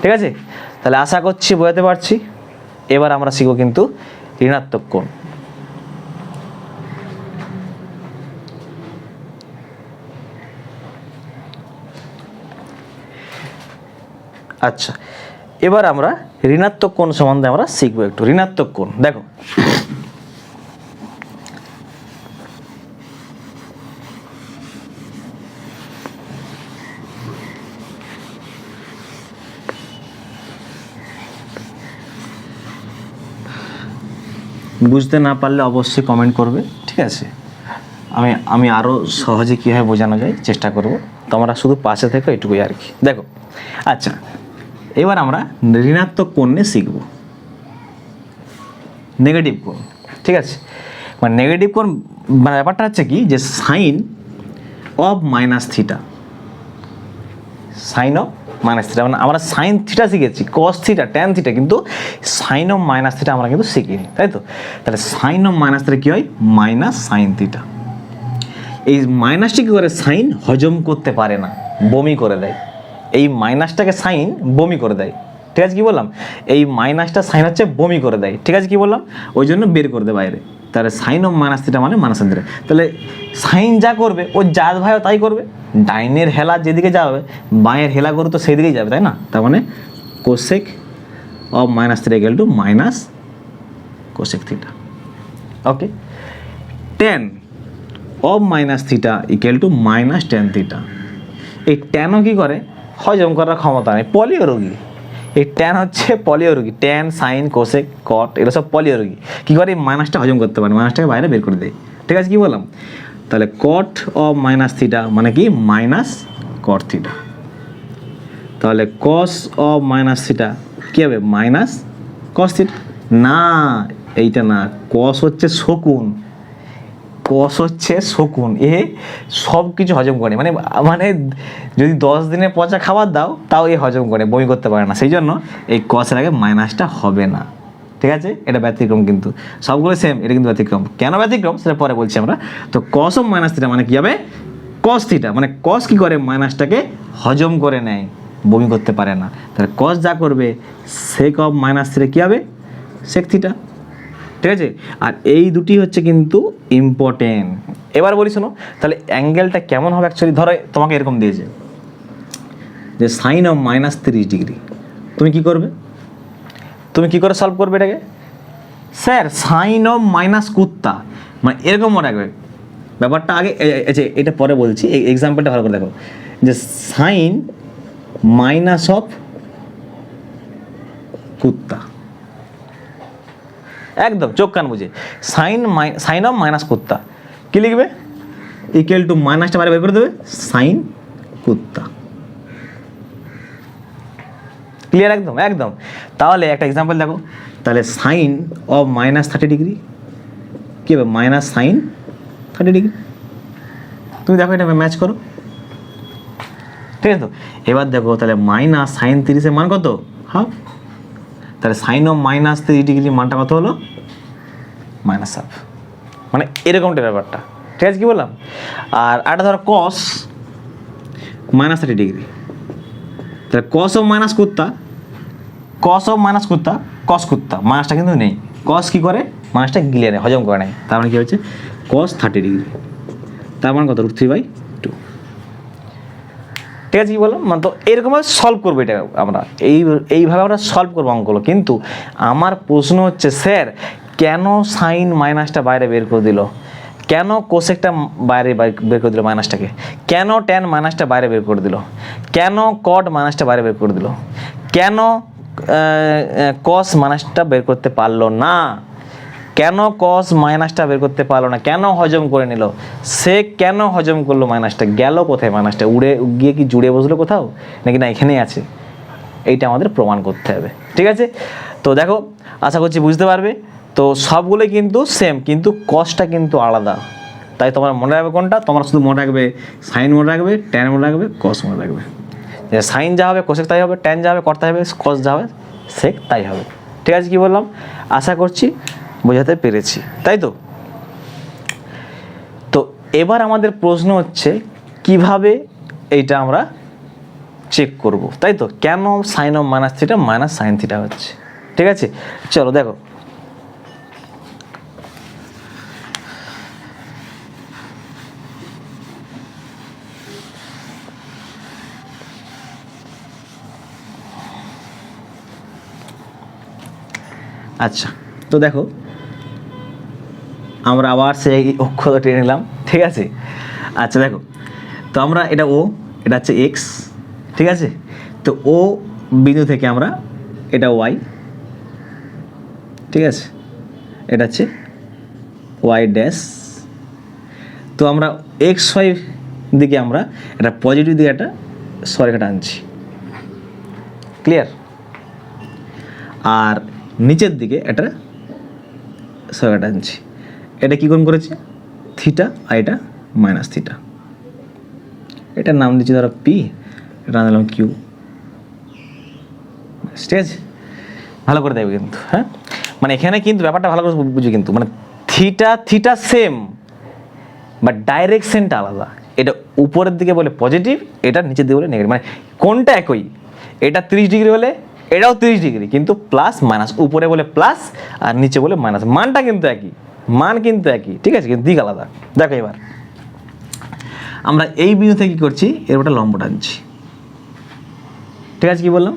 ঠিক আছে? তাহলে আশা করছি বোঝাতে পারছি। এবার আমরা শিখব কিন্তু ঋণাত্মক কোণ। আচ্ছা এবার আমরা ঋণাত্মক কোণ সম্বন্ধে আমরা শিখবো একটু। ঋণাত্মক কোণ দেখো, বুঝতে না পারলে অবশ্যই কমেন্ট করবে, ঠিক আছে? আমি আরও সহজে কীভাবে বোঝানো যায় চেষ্টা করব, তোমরা শুধু পাশে থেকে এটুকুই আর কি। দেখো, আচ্ছা, এবার আমরা ঋণাত্মক কোণ নিয়ে শিখব, নেগেটিভ কোণ, ঠিক আছে? মানে নেগেটিভ কোণ মানে ব্যাপারটা হচ্ছে কি, যে sine of minus theta, sine of minus theta, মানে আমরা সাইন থিটা শিখেছি, কস থিটা, ট্যান থিটা, কিন্তু সাইন অফ মাইনাস থিটা আমরা কিন্তু শিখিনি, তাই তো? তাহলে সাইন অফ মাইনাস থিটা কী হয়? Minus sine theta. এই মাইনাসটি কী করে? সাইন হজম করতে পারে না, বমি করে দেয়। এই মাইনাসটাকে সাইন বমি করে দেয়, ঠিক আছে? কি বললাম? এই মাইনাসটা সাইন হচ্ছে বমি করে দেয়, ঠিক আছে? কি বললাম? ওই জন্য বের করে দেয় বাইরে। তাহলে সাইন অফ মাইনাস থিটা মানে মাইনাস সাইন থিটা। তাহলে সাইন যা করবে ও যা ভাইও তাই করবে, ডাইনের হেলা যেদিকে যাবে বাঁয়ের হেলা করে তো সেই দিকেই যাবে, তাই না? তার মানে cosec of minus theta equal to minus cosec theta. Okay, tan of minus theta equal to minus tan theta. এই ট্যানও কী করে? হজম করার ক্ষমতা নেই, পলিও রোগী। এই ট্যান হচ্ছে পলিও রোগী, ট্যান, সাইন, কোসেক, কট, এগুলো সব পলিও রোগী। কী করে? এই মাইনাসটা হজম করতে পারে, মাইনাসটাকে বাইরে বের করে দেয়, ঠিক আছে? কি বললাম? তাহলে কট অফ মাইনাস থিটা মানে কি? মাইনাস কট থিটা। তাহলে কস অফ মাইনাস থিটা কী হবে? Minus cos theta. না, এইটা না, কস হচ্ছে শকুন, কস হচ্ছে শকুন, এ সব কিছু হজম করে, মানে মানে যদি 10 দিনে পচা খাবার দাও তাও এ হজম করে, বমি করতে পারে না। সেই জন্য এই কসের আগে মাইনাসটা হবে না, ঠিক আছে? এটা ব্যতিক্রম, কিন্তু সবগুলো সেম, এটা কিন্তু ব্যতিক্রম। কেন ব্যতিক্রম সেটা পরে বলছি আমরা। তো কস অফ মাইনাস থিটা মানে কী হবে? কস থিটা, মানে কস কী করে? মাইনাসটাকে হজম করে নেয়, বমি করতে পারে না। তাহলে কস যা করবে সেক অফ মাইনাস থিটা কী হবে? সেক থিটা, ঠিক আছে? আর এই দুটি হচ্ছে কিন্তু ইম্পর্টেন্ট। এবার বলি শোনো, তাহলে অ্যাঙ্গেলটা কেমন হবে অ্যাকচুয়ালি? ধরো তোমাকে এরকম দিয়েছে যে সাইন অফ মাইনাস 30 ডিগ্রি, তুমি কি করবে? তুমি কি করে সলভ করবে এটাকে? স্যার সাইন অফ মাইনাস কুত্তা, মানে এরকম মনে রাখবে ব্যাপারটা আগে। এটা পরে বলছি, এই এক্সাম্পলটা ভালো করে দেখো, যে সাইন মাইনাস অফ কুত্তা, একদম চোখ কান বুঝে, সাইন অফ মাইনাস কুত্তা কি লিখবে? ইকুয়াল টু মাইনাসটা বাইরে বের করে দেবে, সাইন কুত্তা। ক্লিয়ার? একদম একদম। তাহলে একটা এক্সাম্পল দেখো, তাহলে সাইন অফ মাইনাস 30 ডিগ্রি কী হবে? Minus sine 30 degree. তুমি দেখো এটা ম্যাচ করো, ঠিক আছে? তো এবার দেখো, তাহলে মাইনাস সাইন 30-এর মান কত? হাফ। তাহলে সাইন অফ মাইনাস 30 ডিগ্রির মানটা কত হলো? Minus half. মানে এরকমটা ব্যাপারটা, ঠিক আছে? কি বললাম? আর একটা ধরো কস মাইনাস 30 ডিগ্রি, তাহলে কস অফ মাইনাস কুত্তা, কস অফ মাইনাস কুত্তা, কস কুত্তা, মাইনাসটা কিন্তু নেই। কস কী করে? মাইনাসটা গিলে নেয়, হজম করে নেয়। তার মানে কী হচ্ছে? কস 30 ডিগ্রি, তার মানে কত? √3/2, ঠিক আছে? কি বললাম? মানে তো এরকমভাবে সলভ করবো এটা আমরা, এইভাবে আমরা সলভ করবো অঙ্কগুলো। কিন্তু আমার প্রশ্ন হচ্ছে, স্যার কেন সাইন মাইনাসটা বাইরে বের করে দিল? কেন কোসেকটা বাইরে বের করে দিল মাইনাসটাকে? কেন ট্যান মাইনাসটা বাইরে বের করে দিল? কেন কট মাইনাসটা বাইরে বের করে দিল? কেন কস মাইনাসটা বের করতে পারলো না? কেন কস মাইনাসটা বের করতে পারলো না? কেন হজম করে নিল? সে কেন হজম করলো মাইনাসটা? গেল কোথায় মাইনাসটা? উড়ে গিয়ে কি জুড়ে বসলো কোথাও, নাকি না এখানেই আছে? এইটা আমাদের প্রমাণ করতে হবে, ঠিক আছে? তো দেখো, আশা করছি বুঝতে পারবে। তো সবগুলোই কিন্তু সেম, কিন্তু কসটা কিন্তু আলাদা। তাই তোমার মনে রাখবে কোনটা? তোমরা শুধু মনে রাখবে সাইন মনে রাখবে, ট্যান মনে রাখবে, কস মনে রাখবে। যে সাইন যা হবে কোসেক তাই হবে, ট্যান যা হবে কট তাই হবে, কস যা হবে সেক তাই হবে, ঠিক আছে? কি বললাম? আশা করছি বোঝাতে পেরেছি, তাই তো? তো এবার আমাদের প্রশ্ন হচ্ছে কিভাবে এইটা আমরা চেক করব, তাই তো? কেন sine of minus theta minus sine theta হচ্ছে, ঠিক আছে? চলো দেখো, আচ্ছা তো দেখো, আমরা আবার সেই অক্ষর টেনে নিলাম, ঠিক আছে? আচ্ছা দেখো, তো আমরা এটা ও, এটা হচ্ছে এক্স, ঠিক আছে? তো ও বিন্দু থেকে আমরা এটা ওয়াই, ঠিক আছে? এটা হচ্ছে ওয়াই ড্যাশ। তো আমরা এক্স ওয়াই দিকে আমরা এটা পজিটিভ দিকে একটা সরেখাটা আনছি, ক্লিয়ার। আর নিচের দিকে এটা সরেখাটা আনছি। এটা কী কোণ করেছে? থিটা, আর এটা মাইনাস থিটা। এটার নাম দিচ্ছি ধরো পি, এটা নাম দিলাম কিউ। ঠিক আছে, ভালো করে দেখবে কিন্তু। হ্যাঁ, মানে এখানে কিন্তু ব্যাপারটা ভালো করে বুঝি কিন্তু, মানে থিটা থিটা সেম বাট ডাইরেকশনটা আলাদা। এটা উপরের দিকে বলে পজিটিভ, এটা নিচের দিকে বলে নেগেটিভ। মানে কোনটা একই, এটা 30 ডিগ্রি হলে এটাও 30 ডিগ্রি, কিন্তু প্লাস মাইনাস, উপরে বলে প্লাস আর নিচে বলে মাইনাস। মানটা কিন্তু একই, মান কিন্তু একই, ঠিক আছে, কিন্তু দিক আলাদা। দেখো এবার আমরা এই বিন্দুতে কী করছি, এর একটা লম্ব টানছি। ঠিক আছে, কি বললাম?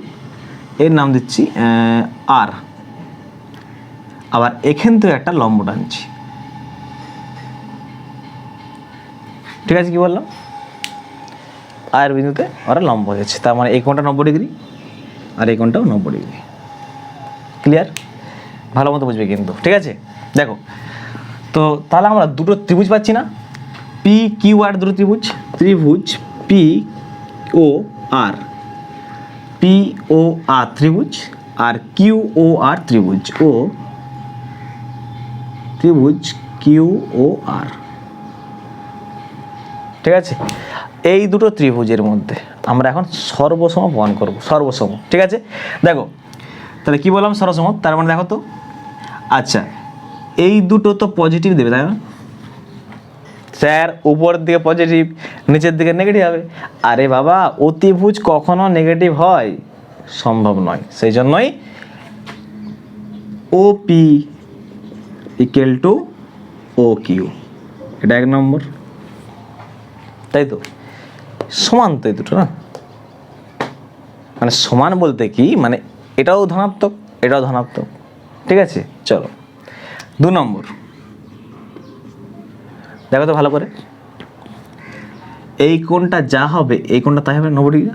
এর নাম দিচ্ছি আর। আবার এখান থেকে একটা লম্ব টানছি। ঠিক আছে, কি বললাম? আর বিন্দুতে ওরা লম্ব হয়েছে, তার মানে এই কোণটা 90 ডিগ্রি আর এই কোণটাও 90 ডিগ্রি। ক্লিয়ার? ভালো মতো বুঝবে কিন্তু। ঠিক আছে, দেখো তো তাহলে আমরা দুটো ত্রিভুজ পাচ্ছি না, পি কিউ আর, দুটো ত্রিভুজ, ত্রিভুজ P O R, P O আর ত্রিভুজ, আর কিউ ও আর ত্রিভুজ, ও ত্রিভুজ কিউ ও আর। ঠিক আছে, এই দুটো ত্রিভুজের মধ্যে আমরা এখন সর্বসম প্রমাণ করব, সর্বসম। ঠিক আছে, দেখো তাহলে কি বললাম সর্বসম, তার মানে দেখো তো, আচ্ছা এই দুটো তো পজিটিভ দেবে, তাই না স্যার? উপরের দিকে পজিটিভ, নিচের দিকে নেগেটিভ হবে। আরে বাবা, অতিভুজ কখনো নেগেটিভ হয়? সম্ভব নয়। সেই জন্যই O P equal to O Q, এটা 1 নম্বর, তাই তো? সমান তো এই দুটো, না? মানে সমান বলতে কি, মানে এটাও ধনাত্মক এটাও ধনাত্মক। ঠিক আছে, চলো 2 নম্বর দেখো তো ভালো করে, এই কোণটা যা হবে এই কোণটা তাই হবে 90 ডিগ্রি।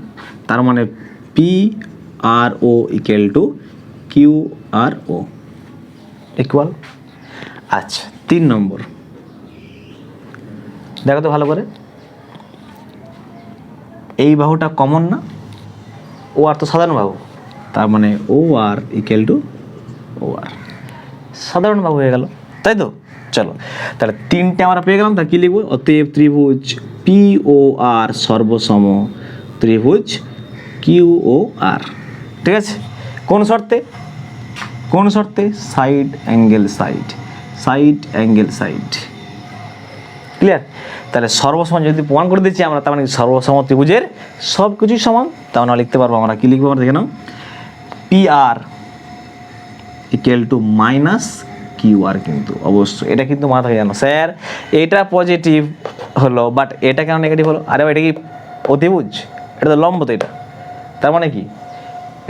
তার মানে P R O equal to Q R O equal. আচ্ছা 3 নম্বর দেখো তো ভালো করে, এই বাহুটা কমন না, ও আর তো সাধারণ বাহু, তার মানে ও আর ইকুয়াল টু ও আর, সাধারণ বাহু হয়ে গেল, তাই তো? চলো তাহলে 3টে আমরা পেয়ে গেলাম। তা কি লিখবো? অতএব ত্রিভুজ পি ও আর সর্বসম ত্রিভুজ কিউ ও আর। ঠিক আছে, কোন শর্তে? কোন শর্তে? Side angle side, side angle side. Clear? তাহলে সর্বসমান যদি প্রমাণ করে দিচ্ছি আমরা, তার মানে সর্বসম ত্রিভুজের সব কিছুই সমান। তাও না লিখতে পারবো আমরা, কি লিখবো আমরা দেখে নাও, P R equal to minus Q R. কিন্তু অবশ্যই এটা কিন্তু মাথায় জানো, স্যার এটা পজিটিভ হলো বাট এটা কেন নেগেটিভ হলো? আরে এটা কি অতিভুজ? এটা তো লম্ব, তো এটা তার মানে কি,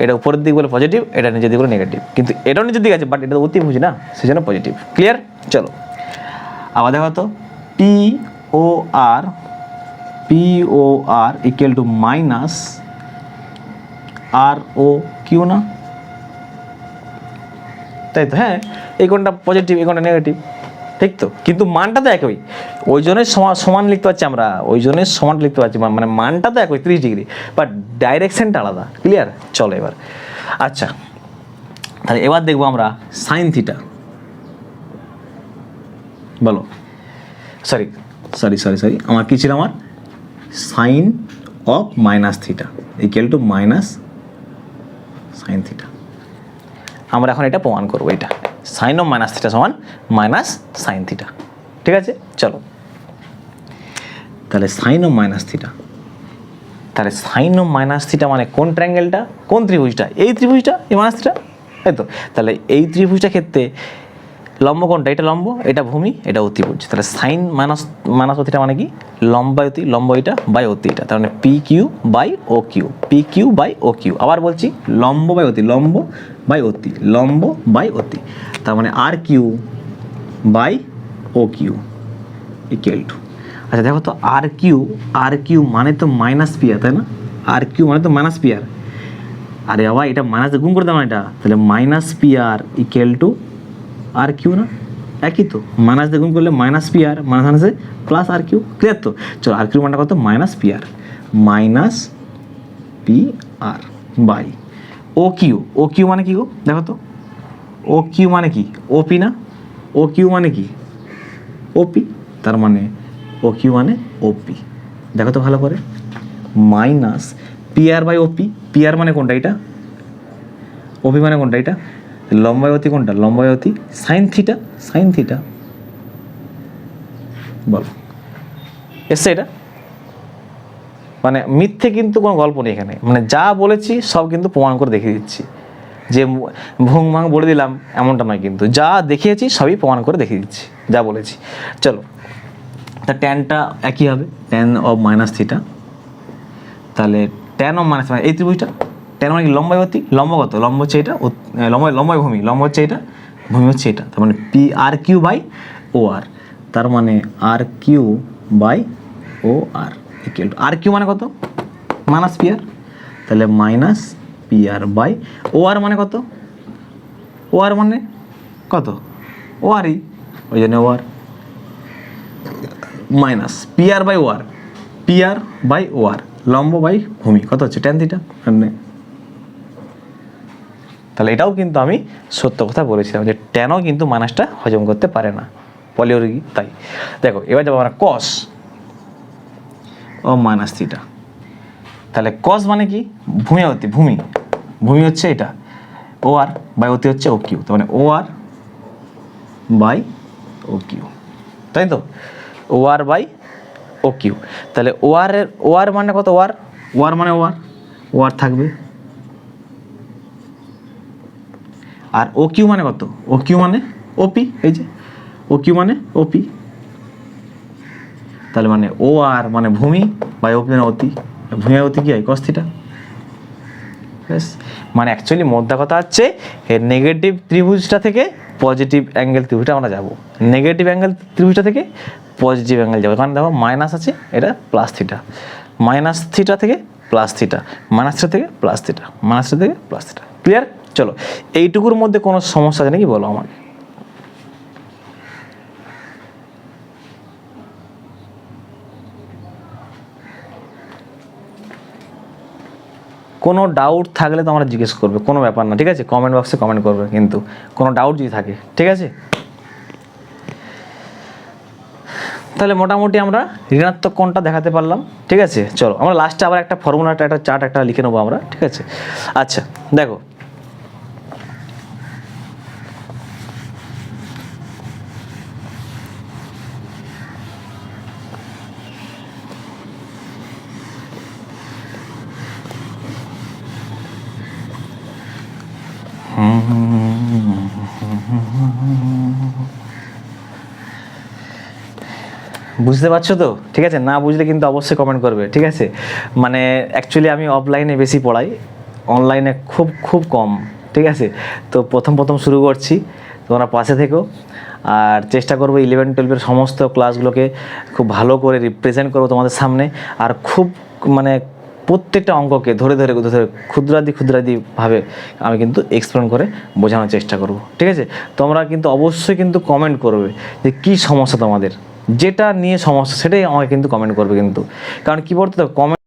এটা উপরের দিক বলে পজিটিভ, এটা নিচের দিক বলে নেগেটিভ, কিন্তু এটাও নিচের দিক আছে বাট এটা অতিভুজ না, সেই জন্য পজিটিভ। ক্লিয়ার? চলো আবার দেখো তো, P O R, P O R equal to minus R O Q না, তাই তো? হ্যাঁ, এই কোণটা পজিটিভ এই কোণটা নেগেটিভ, ঠিক তো? কিন্তু মানটা তো একই, ওই জন্যই সমান লিখতে পারছি আমরা, ওই জন্যই সমান লিখতে পারছি, মানে মানটা তো একই 30 ডিগ্রি, বাট ডাইরেকশনটা আলাদা। ক্লিয়ার? চলো এবার, আচ্ছা তাহলে এবার দেখবো আমরা সাইন থিটা। বলো, সরি সরি সরি সরি আমার কী ছিল? আমার sine of minus theta equal to minus sine theta. আমরা এখন এটা প্রমাণ করবো, এটা সাইন অফ মাইনাস থিটা সমান মাইনাস সাইন থিটা। ঠিক আছে, চলো তাহলে সাইন অফ মাইনাস থিটা, তাহলে সাইন অফ মাইনাস থিটা মানে কোন ট্রায়াঙ্গেলটা, কোন ত্রিভুজটা? এই ত্রিভুজটা, এই মাইনাস থিটা, তাই তো? তাহলে এই ত্রিভুজটা ক্ষেত্রে লম্ব কোনটা? এটা লম্ব, এটা ভূমি, এটা অতিভুজ। তাহলে সাইন মাইনাস থিটা মানে কি? লম্বায়তি, লম্ব এটা বাই অতি এটা, তার মানে P Q by O Q, P Q by O Q. আবার বলছি লম্ব বাই অতি, লম্ব বাই অতি, লম্ব বাই অতি, তার মানে R Q by O Q equal to. আচ্ছা দেখো তো, আর কিউ মানে তো মাইনাস পি আর, তাই না? আর কিউ মানে তো মাইনাস পি আর। আরে বাবা, এটা মাইনাস গুণ করে দাও না এটা, তাহলে minus P R equal to R Q না, একই তো, মাইনাস দিয়ে গুণ করলে মাইনাস পি আর, মাইনাস মাইনাসে প্লাস আর কিউ, ক্লিয়ার তো? চলো আর কিউ মানটা কত, minus P R, minus P R by O Q. O Q মানে কি গো, দেখো তো, ও কিউ মানে কি, ওপি না, ও কিউ মানে কি ওপি, তার মানে ও কিউ মানে ওপি, দেখো তো ভালো করে, minus P R by OP. P R মানে কোনটা, এটা, ওপি মানে কোনটা, এটা, লম্বায়তী কোনটা, লম্বায়তী সাইন থিটা, সাইন থিটা, বলো এসছে এটা? মানে মিথ্যে কিন্তু কোনো গল্প নেই এখানে, মানে যা বলেছি সব কিন্তু প্রমাণ করে দেখিয়ে দিচ্ছি, যে ভুং ভাং বলে দিলাম এমনটা নয়, কিন্তু যা দেখিয়েছি সবই প্রমাণ করে দেখিয়ে দিচ্ছি যা বলেছি। চলো, তা ট্যানটা একই হবে, ট্যান অফ মাইনাস থিটা, তাহলে ট্যান অফ মাইনাস, এই ত্রিভুজটা ট্যান মানে কি, লম্বায়তী, লম্ব কত, লম্ব হচ্ছে এটা, লম্বায় ভূমি, লম্ব হচ্ছে এটা, ভূমি হচ্ছে এটা, তার মানে P R Q by O R, তার মানে R Q by O R equal to, R Q মানে কত, মাইনাস পি আর, তাহলে minus P R by O R মানে কত, ও আর মানে কত, ও আরই, ওই জন্য O R, minus P R by O R, P R by O R, লম্ব বাই ভূমি কত হচ্ছে, ট্যান থিটা। তাহলে এটাও কিন্তু আমি সত্য কথা বলেছিলাম যে ট্যানও কিন্তু মাইনাসটা হজম করতে পারে না, পলিওরোগী। তাই দেখো এবার যাবো আমরা কস ও মাইনাস থিটা, তাহলে কস মানে কি, ভূমি, ভূমি হচ্ছে এটা, ও আর বাই অতি হচ্ছে ও কিউ, তার মানে ও আর বাই ও কিউ, তাই তো, ও আর বাই ও কিউ। তাহলে ও আর মানে কত, ও আর মানে ও আর থাকবে, আর ও কিউ মানে কত, ও কিউ মানে ওপি, এই যে ও কিউ মানে ওপি, তাহলে মানে ও আর মানে ভূমি বাই ওপি মানে অতি, ভূমি অতি কি হয়, কস থিটা। মানে অ্যাকচুয়ালি মোদ্দা কথা হচ্ছে এর নেগেটিভ ত্রিভুজটা থেকে পজিটিভ অ্যাঙ্গেল ত্রিভুজটা আমরা যাবো, নেগেটিভ অ্যাঙ্গেল ত্রিভুজটা থেকে পজিটিভ অ্যাঙ্গেল যাবো, কারণ দেখো মাইনাস আছে, এটা প্লাস থিটা, মাইনাস থিটা থেকে প্লাস থিটা, মাইনাস থিটা থেকে প্লাস থিটা, মাইনাস থিটা থেকে প্লাস থিটা, ক্লিয়ার? চলো, এইটুকুর মধ্যে কোনো সমস্যা আছে নাকি বলো আমাকে? কোনো ডাউট থাকলে তোমরা জিজ্ঞেস করবে, কোনো ব্যাপার না, ঠিক আছে, কমেন্ট বক্সে কমেন্ট করবে কিন্তু কোনো ডাউট যদি থাকে, ঠিক আছে? তাহলে মোটামুটি আমরা ঋণাত্মক কোণটা দেখাতে পারলাম, ঠিক আছে? চলো আমরা লাস্টে আবার একটা ফর্মুলাটা, একটা চার্ট একটা লিখে নেবো আমরা, ঠিক আছে? আচ্ছা দেখো, বুঝতে পারছো তো? ঠিক আছে, না বুঝলে কিন্তু অবশ্যই কমেন্ট করবে, ঠিক আছে? মানে অ্যাকচুয়ালি আমি অফলাইনে বেশি পড়াই, অনলাইনে খুব খুব কম, ঠিক আছে? তো প্রথম শুরু করছি, তোমরা পাশে থেকো, আর চেষ্টা করবো 11-12 সমস্ত ক্লাসগুলোকে খুব ভালো করে রিপ্রেজেন্ট করবো তোমাদের সামনে, আর খুব মানে প্রত্যেকটা অঙ্ককে ধরে ক্ষুদ্রাদিভাবে আমি কিন্তু এক্সপ্লেন করে বোঝানোর চেষ্টা করব, ঠিক আছে? তোমরা কিন্তু অবশ্যই কিন্তু কমেন্ট করবে যে কী সমস্যা তোমাদের, যেটা নিয়ে সমস্যা সেটাই আমাকে কিন্তু কমেন্ট করবে কিন্তু, কারণ কী বলতো, কমেন্ট